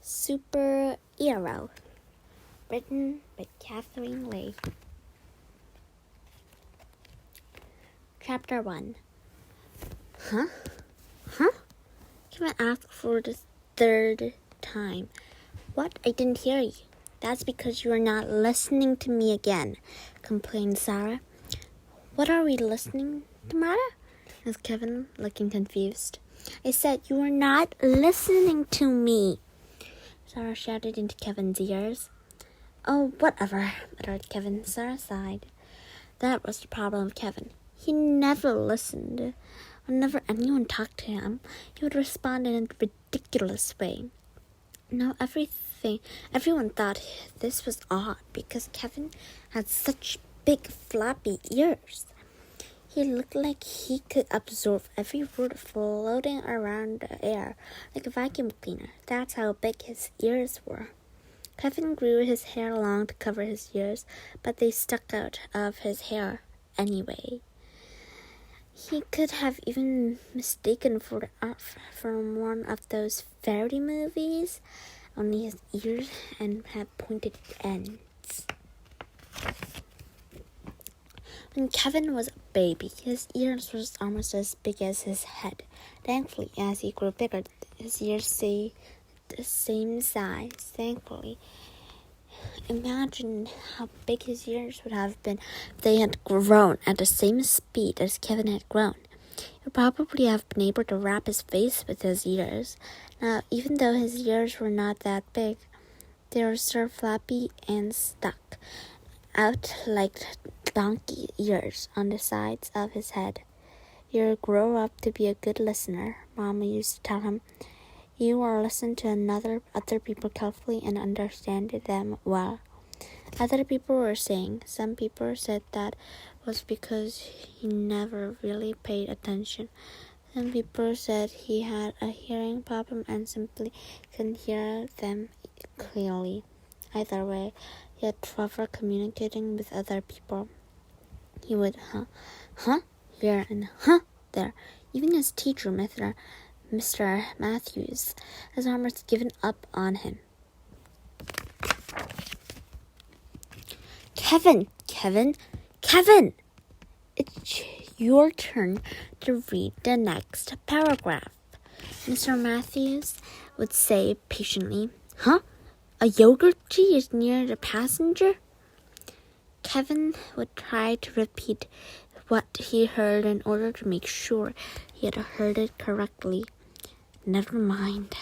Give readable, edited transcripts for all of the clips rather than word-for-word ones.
Super Earo, written by Katherine Leigh. Chapter 1. Huh? Kevin asked for the third time. What? I didn't hear you. That's because you are not listening to me again, complained Sarah. What are we listening to, Mara? asked Kevin, looking confused. I said you are not listening to me, Sarah shouted into Kevin's ears. Oh, whatever, muttered Kevin. Sarah sighed. That was the problem with Kevin. He never listened. Whenever anyone talked to him, he would respond in a ridiculous way. Now everyone thought this was odd because Kevin had such big floppy ears. He looked like he could absorb every word floating around the air like a vacuum cleaner. That's how big his ears were. Kevin grew his hair long to cover his ears, but they stuck out of his hair anyway. He could have even mistaken for from one of those fairy movies, only his ears had pointed ends. When Kevin was a baby, his ears were almost as big as his head. Thankfully, as he grew bigger, his ears stayed the same size. Thankfully, imagine how big his ears would have been if they had grown at the same speed as Kevin had grown. He would probably have been able to wrap his face with his ears. Now, even though his ears were not that big, they were still flappy and stuck out like donkey ears on the sides of his head. You'll grow up to be a good listener, Mama used to tell him. You will listen to other people carefully and understand them well. Other people were saying. Some people said that was because he never really paid attention. Some people said he had a hearing problem and simply couldn't hear them clearly. Either way, he had trouble communicating with other people. He would here and there. Even his teacher, Mr. Matthews, has almost given up on him. Kevin! It's your turn to read the next paragraph, Mr. Matthews would say patiently. A yogurt tea is near the passenger? Kevin would try to repeat what he heard in order to make sure he had heard it correctly. Never mind,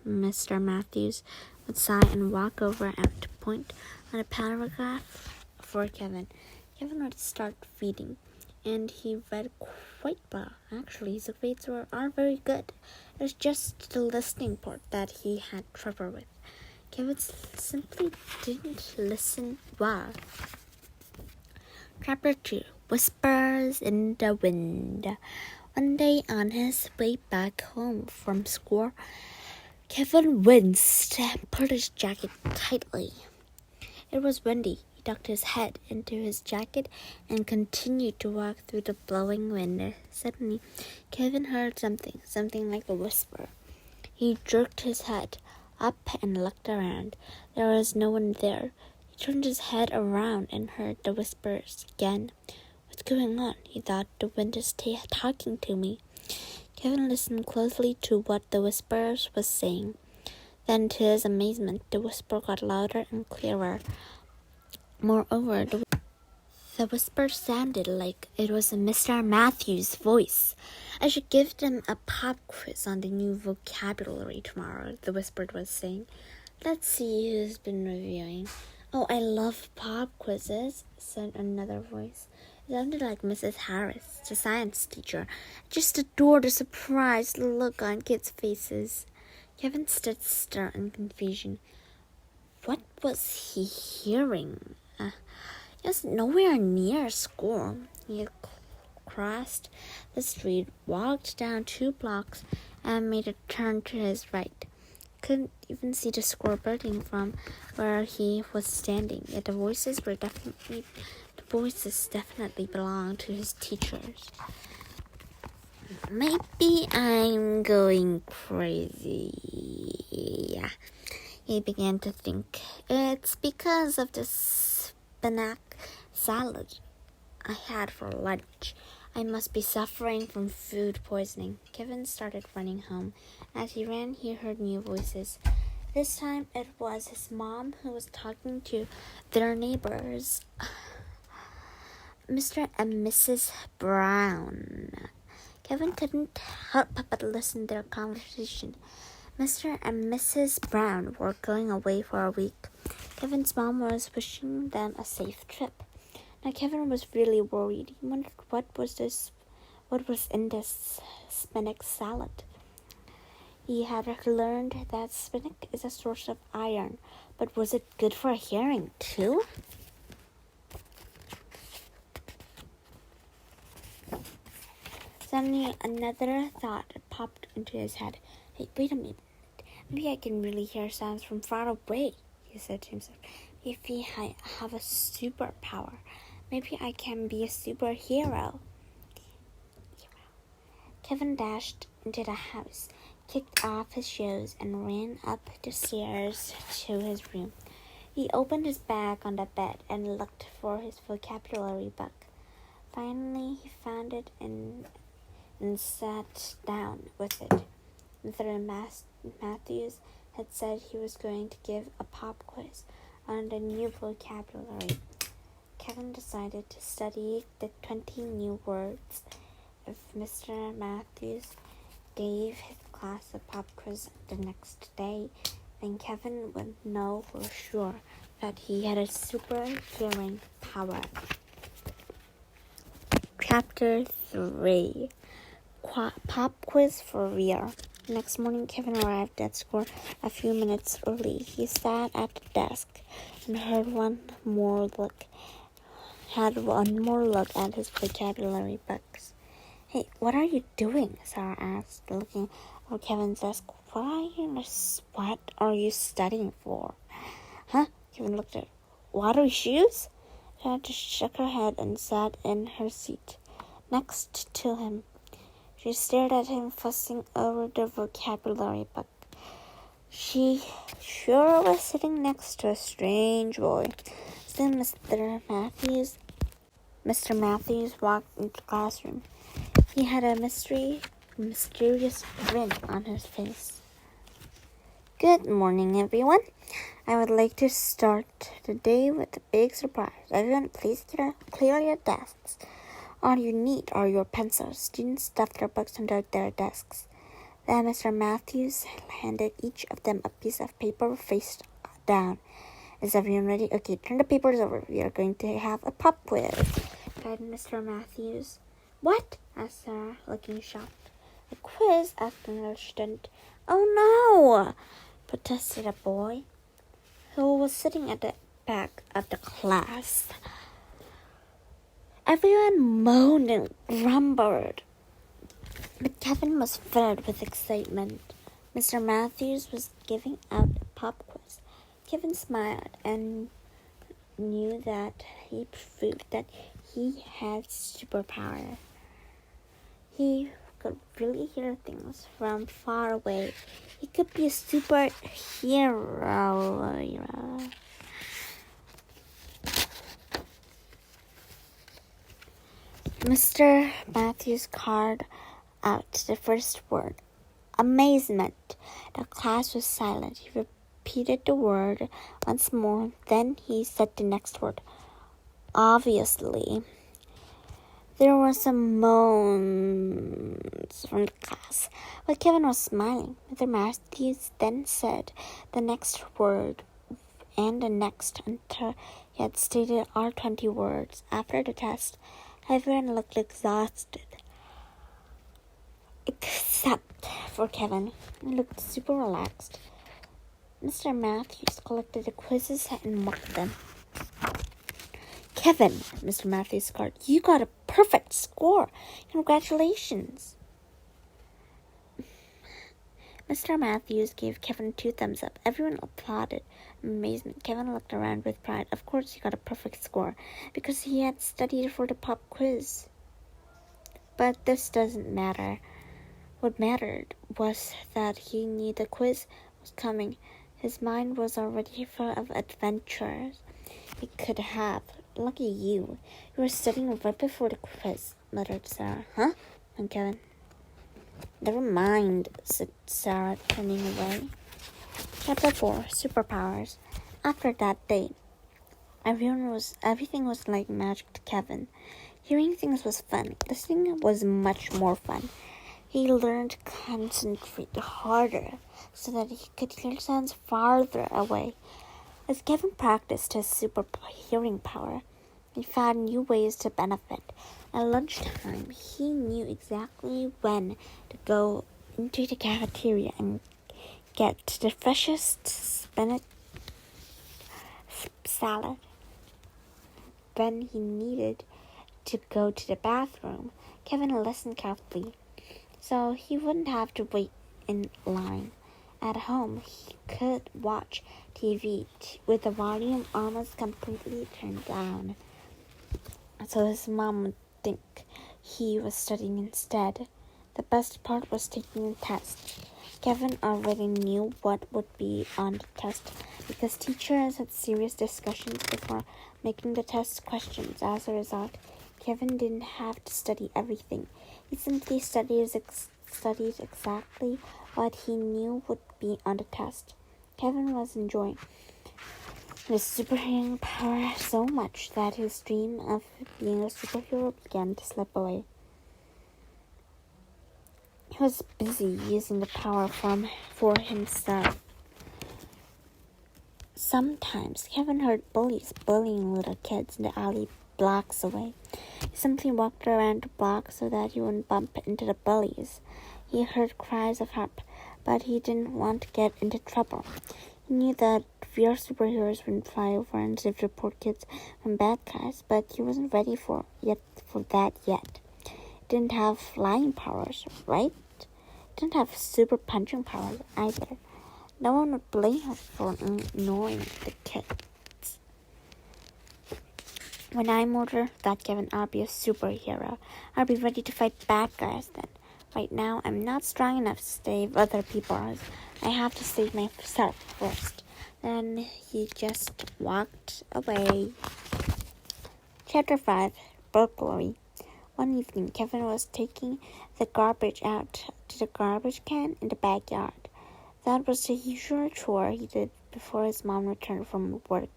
Mr. Matthews would sigh and walk over and to point on a paragraph for Kevin. Kevin would start reading, and he read quite well. Actually, his grades are very good. It was just the listening part that he had trouble with. Kevin simply didn't listen well. Chapter 2. Whispers in the Wind. One day on his way back home from school, Kevin winced and pulled his jacket tightly. It was windy. He ducked his head into his jacket and continued to walk through the blowing wind. Suddenly, Kevin heard something like a whisper. He jerked his head up and looked around. There was no one there. He turned his head around and heard the whispers again. What's going on? He thought. The wind is talking to me. Kevin listened closely to what the whispers was saying. Then, to his amazement, the whisper got louder and clearer. Moreover, the whisper sounded like it was Mr. Matthews' voice. I should give them a pop quiz on the new vocabulary tomorrow, the whisper was saying. Let's see who's been reviewing. Oh, I love pop quizzes, said another voice. It sounded like Mrs. Harris, the science teacher. I just adore the surprised look on kids' faces. Kevin stood still in confusion. What was he hearing? He was nowhere near school. He crossed the street, walked down 2 blocks, and made a turn to his right. Couldn't even see the school building from where he was standing. Yet the voices definitely belonged to his teachers. Maybe I'm going crazy. He began to think, it's because of the spinach salad I had for lunch. I must be suffering from food poisoning. Kevin started running home. As he ran, he heard new voices. This time it was his mom who was talking to their neighbors, Mr. and Mrs. Brown. Kevin couldn't help but listen to their conversation. Mr. and Mrs. Brown were going away for a week. Kevin's mom was wishing them a safe trip. Now Kevin was really worried. He wondered what was in this spinach salad. He had learned that spinach is a source of iron, but was it good for hearing too? Suddenly another thought popped into his head. Hey, wait a minute. Maybe I can really hear sounds from far away, he said to himself. If I have a superpower, maybe I can be a superhero. Kevin dashed into the house, kicked off his shoes, and ran up the stairs to his room. He opened his bag on the bed and looked for his vocabulary book. Finally, he found it and sat down with it. Mr. Matthews had said he was going to give a pop quiz on the new vocabulary. Kevin decided to study the 20 new words. If Mr. Matthews gave his class a pop quiz the next day, then Kevin would know for sure that he had a super hearing power. Chapter 3. Pop quiz for real. Next morning, Kevin arrived at school a few minutes early. He sat at the desk and had one more look at his vocabulary books. Hey, what are you doing? Sarah asked, looking at Kevin's desk. What are you studying for? Huh? Kevin looked at watery shoes? Sarah just shook her head and sat in her seat next to him. She stared at him, fussing over the vocabulary book. She sure was sitting next to a strange boy. Soon Mr. Matthews walked into the classroom. He had a mysterious grin on his face. Good morning, everyone. I would like to start the day with a big surprise. Everyone, please clear your desks. All you need are your pencils. Students stuffed their books under their desks. Then Mr. Matthews handed each of them a piece of paper face down. Is everyone ready? Okay, turn the papers over. We are going to have a pop quiz, cried Mr. Matthews. What? Asked Sarah, looking shocked. A quiz? Asked another student. Oh no! Protested a boy who was sitting at the back of the class. Everyone moaned and grumbled, but Kevin was filled with excitement. Mr. Matthews was giving out a pop quiz. Kevin smiled and knew that he proved that he had superpower. He could really hear things from far away. He could be a superhero. Mr. Matthews called out the first word, amazement. The class was silent. He repeated the word once more. Then he said the next word, obviously. There were some moans from the class, but Kevin was smiling. Mr. Matthews then said the next word and the next until he had stated all 20 words. After the test, everyone looked exhausted, except for Kevin. He looked super relaxed. Mr. Matthews collected the quizzes and marked them. Kevin, Mr. Matthews scored. You got a perfect score. Congratulations. Mr. Matthews gave Kevin 2 thumbs up. Everyone applauded in amazement. Kevin looked around with pride. Of course he got a perfect score, because he had studied for the pop quiz. But this doesn't matter. What mattered was that he knew the quiz was coming. His mind was already full of adventures he could have. Lucky you. You were studying right before the quiz, muttered Sarah. Huh? And Kevin. Never mind, said Sarah, turning away. Chapter 4, Superpowers. After that day, everything was like magic to Kevin. Hearing things was fun. Listening was much more fun. He learned to concentrate harder so that he could hear sounds farther away. As Kevin practiced his super hearing power, he found new ways to benefit. At lunchtime, he knew exactly when to go into the cafeteria and get the freshest spinach salad. When he needed to go to the bathroom, Kevin listened carefully, so he wouldn't have to wait in line. At home, he could watch TV with the volume almost completely turned down, so his mom would think he was studying instead. The best part was taking the test. Kevin already knew what would be on the test because teachers had serious discussions before making the test questions. As a result, Kevin didn't have to study everything. He simply studied exactly what he knew would be on the test. Kevin was enjoying his superhero power so much that his dream of being a superhero began to slip away. He was busy using the power for himself. Sometimes Kevin heard bullies bullying little kids in the alley blocks away. He simply walked around the block so that he wouldn't bump into the bullies. He heard cries of help, but he didn't want to get into trouble. He knew that real superheroes wouldn't fly over and save the poor kids from bad guys, but he wasn't ready for that yet. He didn't have flying powers, right? Didn't have super punching powers either. No one would blame him for ignoring the kids. When I'm older, thought Kevin, I'll be a superhero. I'll be ready to fight bad guys then. Right now, I'm not strong enough to save other people. I have to save myself first. Then he just walked away. Chapter 5, Burglary. One evening, Kevin was taking the garbage out to the garbage can in the backyard. That was the usual chore he did before his mom returned from work.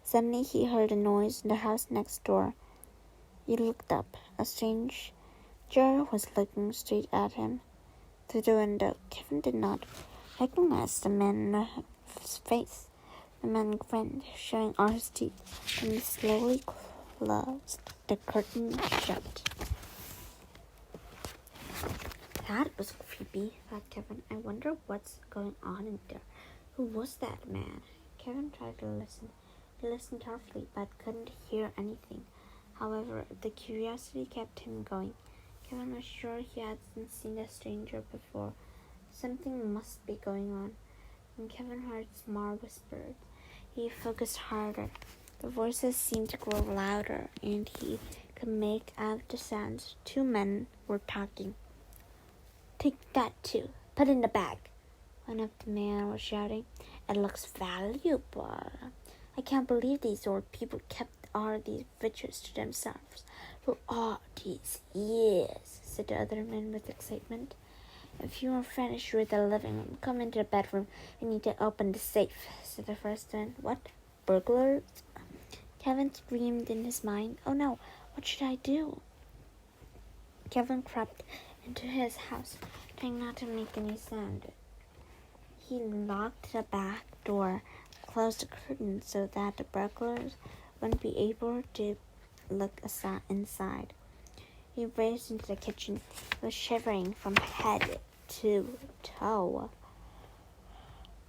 Suddenly, he heard a noise in the house next door. He looked up. A stranger was looking straight at him through the window. Kevin did not recognize the man's face. The man grinned, showing all his teeth, and he slowly closed the curtain shut. That was creepy, thought Kevin. I wonder what's going on in there. Who was that man? Kevin tried to listen. He listened carefully, but couldn't hear anything. However, the curiosity kept him going. Kevin was sure he hadn't seen the stranger before. Something must be going on. When Kevin heard small whispers, he focused harder. The voices seemed to grow louder, and he could make out the sounds. Two men were talking. Take that too. Put in the bag. One of the men was shouting. It looks valuable. I can't believe these old people kept all these riches to themselves for all these years, said the other man with excitement. If you are finished with the living room, come into the bedroom. You need to open the safe, said the first man. What? Burglars? Kevin screamed in his mind. Oh no, what should I do? Kevin crept into his house, trying not to make any sound. He locked the back door, closed the curtain so that the burglars wouldn't be able to look inside. He raced into the kitchen. He was shivering from head to toe.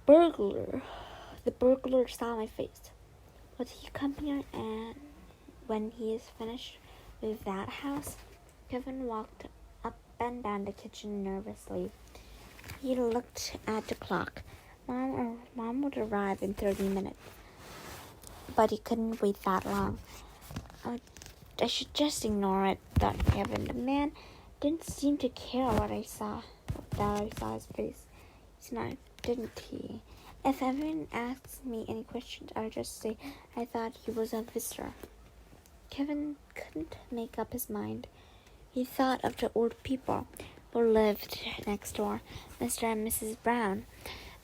Burglar! The burglar saw my face. Would he come here and when he is finished with that house? Kevin walked up and down the kitchen nervously. He looked at the clock. Mom would arrive in 30 minutes. But he couldn't wait that long. I should just ignore it, thought Kevin. The man didn't seem to care what I saw. That I saw his face. He smiled, didn't he? If everyone asks me any questions, I'll just say I thought he was a visitor. Kevin couldn't make up his mind. He thought of the old people who lived next door, Mr. and Mrs. Brown.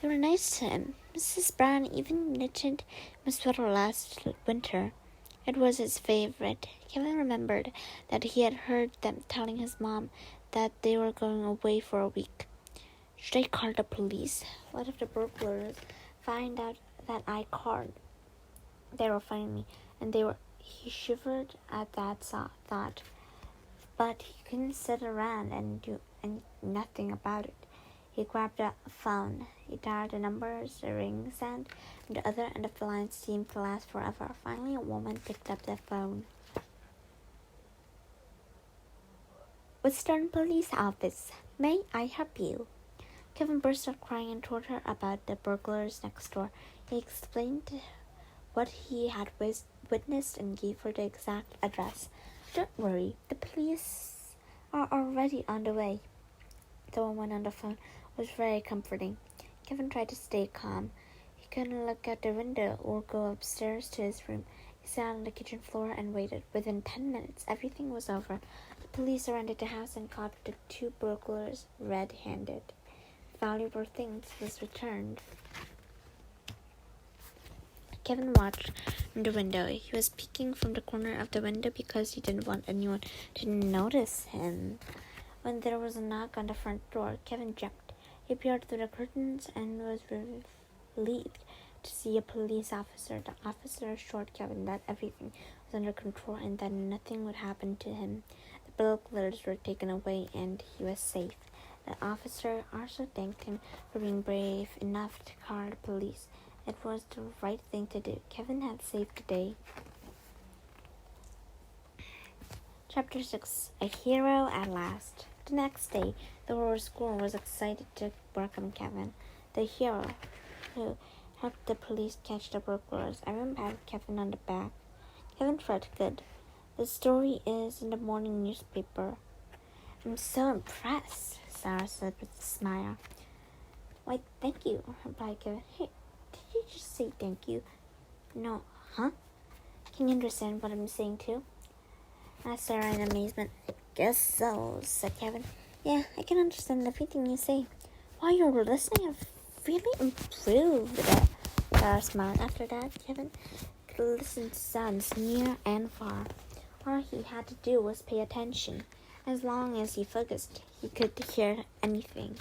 They were nice to him. Mrs. Brown even knitted him a sweater last winter. It was his favorite. Kevin remembered that he had heard them telling his mom that they were going away for a week. Should I call the police? What if the burglars find out that I called? They will find me, and he shivered at that thought. But he couldn't sit around and do nothing about it. He grabbed a phone. He dialed the numbers, the ring sound, and the other end of the line seemed to last forever. Finally, a woman picked up the phone. Western Police Office. May I help you? Kevin burst out crying and told her about the burglars next door. He explained what he had witnessed and gave her the exact address. Don't worry, the police are already on the way. The woman on the phone was very comforting. Kevin tried to stay calm. He couldn't look out the window or go upstairs to his room. He sat on the kitchen floor and waited. Within 10 minutes, everything was over. The police surrounded the house and caught the 2 burglars red-handed. Valuable things was returned. Kevin watched from the window. He was peeking from the corner of the window because he didn't want anyone to notice him. When there was a knock on the front door, Kevin jumped. He peered through the curtains and was relieved to see a police officer. The officer assured Kevin that everything was under control and that nothing would happen to him. The burglars were taken away and he was safe. The officer also thanked him for being brave enough to call the police. It was the right thing to do. Kevin had saved the day. Chapter 6. A Hero at Last. The next day, the whole school was excited to welcome Kevin, the hero who helped the police catch the burglars. Everyone patted Kevin on the back. Kevin felt good. The story is in the morning newspaper. I'm so impressed, Sarah said with a smile. Why, thank you, replied Kevin. Hey, did you just say thank you? No, huh? Can you understand what I'm saying too? Asked Sarah in amazement. I guess so, said Kevin. Yeah, I can understand everything you say. While you were listening, I've really improved. Sarah smiled. After that, Kevin could listen to sounds near and far. All he had to do was pay attention. As long as he focused, he could hear anything.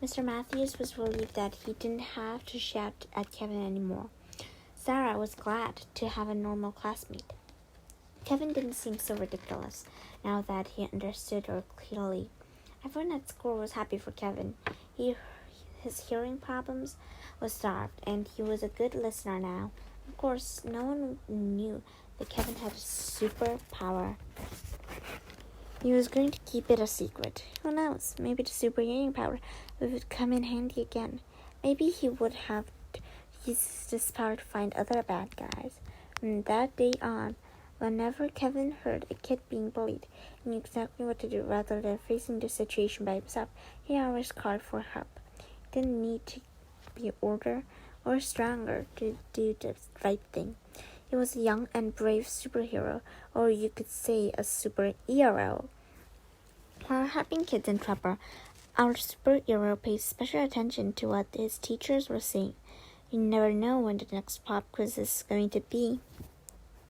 Mr. Matthews was relieved that he didn't have to shout at Kevin anymore. Sarah was glad to have a normal classmate. Kevin didn't seem so ridiculous now that he understood her clearly. Everyone at school was happy for Kevin. His hearing problems was solved, and he was a good listener now. Of course, no one knew that Kevin had a superpower. He was going to keep it a secret. Who knows? Maybe the super hearing power would come in handy again. Maybe he would have used this power to find other bad guys. From that day on, whenever Kevin heard a kid being bullied, he knew exactly what to do. Rather than facing the situation by himself, he always called for help. He didn't need to be older or stronger to do the right thing. He was a young and brave superhero, or you could say a super earo. While helping kids in trouble, our superhero pays special attention to what his teachers were saying. You never know when the next pop quiz is going to be.